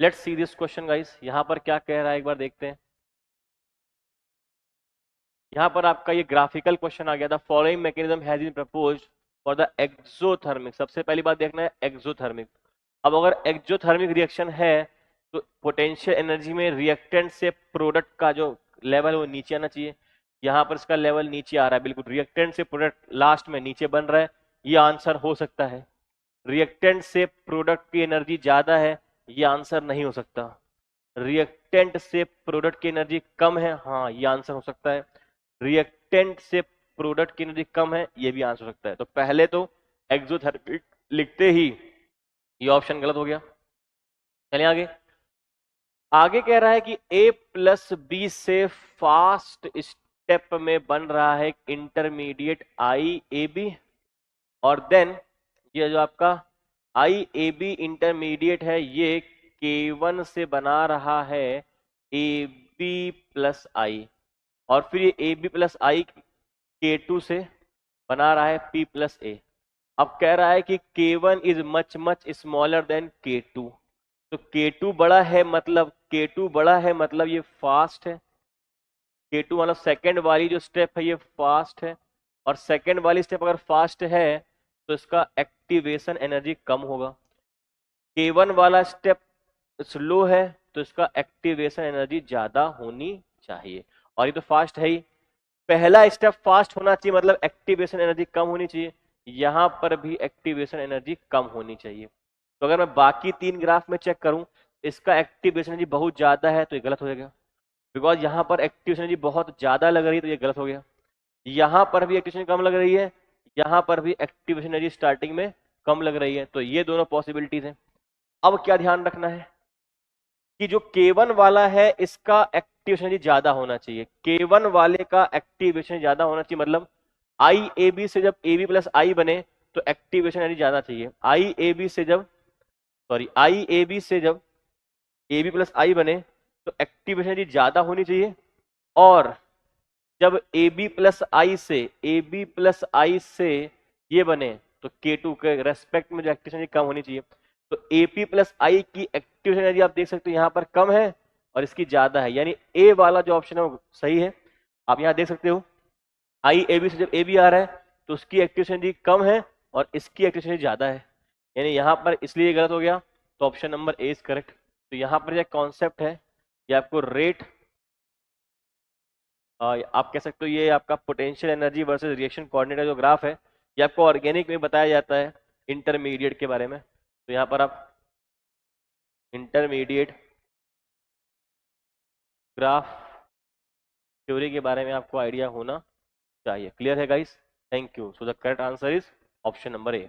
Let's see this question guys, यहाँ पर क्या कह रहा है एक बार देखते हैं। यहाँ पर आपका ये ग्राफिकल क्वेश्चन आ गया था। Following mechanism has been proposed for the exothermic. सबसे पहली बात देखना है एक्सोथर्मिक। अब अगर एक्सोथर्मिक रिएक्शन है तो पोटेंशियल एनर्जी में रिएक्टेंट से प्रोडक्ट का जो लेवल है वो नीचे आना चाहिए। यहाँ पर इसका लेवल नीचे आ रहा है, बिल्कुल रिएक्टेंट से प्रोडक्ट लास्ट में नीचे बन रहा है, ये आंसर हो सकता है। रिएक्टेंट से प्रोडक्ट की एनर्जी ज्यादा है, ये आंसर नहीं हो सकता। रिएक्टेंट से प्रोडक्ट की एनर्जी कम है, हाँ ये आंसर हो सकता है। रिएक्टेंट से प्रोडक्ट की एनर्जी कम है, ये भी आंसर हो सकता है। तो पहले तो एक्सोथर्मिक लिखते ही ये ऑप्शन गलत हो गया। चलिए आगे। आगे कह रहा है कि A प्लस बी से फास्ट स्टेप में बन रहा है इंटरमीडिएट IAB, और देन ये जो आपका IAB इंटरमीडिएट है ये K1 से बना रहा है AB प्लस आई, और फिर ये AB प्लस आई K2 से बना रहा है P प्लस A। अब कह रहा है कि K1 is much much smaller than K2, तो K2 बड़ा है मतलब ये फास्ट है। K2 मतलब सेकंड वाली जो स्टेप है ये फास्ट है, और सेकंड वाली स्टेप अगर फास्ट है तो इसका एक्टिवेशन एनर्जी कम होगा। K1 वाला स्टेप स्लो है तो इसका एक्टिवेशन एनर्जी ज्यादा होनी चाहिए, और ये तो फास्ट है ही। पहला स्टेप फास्ट होना चाहिए मतलब एक्टिवेशन एनर्जी कम होनी चाहिए, यहां पर भी एक्टिवेशन एनर्जी कम होनी चाहिए। तो अगर मैं बाकी तीन ग्राफ में चेक करूं, इसका एक्टिवेशन एनर्जी बहुत ज्यादा है तो ये गलत हो जाएगा, बिकॉज यहाँ पर एक्टिवेशन एनर्जी बहुत ज्यादा लग रही है तो ये गलत हो गया। यहाँ पर भी एक्टिवेशन कम लग रही है, यहाँ पर भी एक्टिवेशन एनर्जी स्टार्टिंग में कम लग रही है, तो ये दोनों पॉसिबिलिटीज हैं। अब क्या ध्यान रखना है कि जो K1 वाला है इसका एक्टिवेशन एनर्जी ज्यादा होना चाहिए। K1 वाले का एक्टिवेशन ज्यादा होना चाहिए मतलब IAB से जब AB प्लस आई बने तो एक्टिवेशन एनर्जी ज्यादा चाहिए। IAB से जब AB प्लस आई बने तो एक्टिवेशन एनर्जी ज्यादा होनी चाहिए, और जब AB प्लस आई से ये बने तो K2 के रेस्पेक्ट में जो एक्टिवेशन एनर्जी कम होनी चाहिए। तो AP प्लस आई की एक्टिवेशन एनर्जी आप देख सकते हो यहाँ पर कम है और इसकी ज्यादा है, यानी ए वाला जो ऑप्शन है वो सही है। आप यहाँ देख सकते हो IAB से जब AB आ रहा है तो उसकी एक्टिवेशन एनर्जी कम है और इसकी एक्टिवेशन एनर्जी ज्यादा है, यानी यहाँ पर इसलिए गलत हो गया। तो option number A is correct. तो यहाँ पर जो कॉन्सेप्ट है ये आपको रेट, आप कह सकते हो ये आपका potential energy versus reaction coordinate जो ग्राफ है ये आपको ऑर्गेनिक में बताया जाता है इंटरमीडिएट के बारे में। तो यहाँ पर आप इंटरमीडिएट ग्राफ थ्योरी के बारे में आपको आइडिया होना चाहिए। क्लियर है guys? Thank you. So the correct answer is option number A.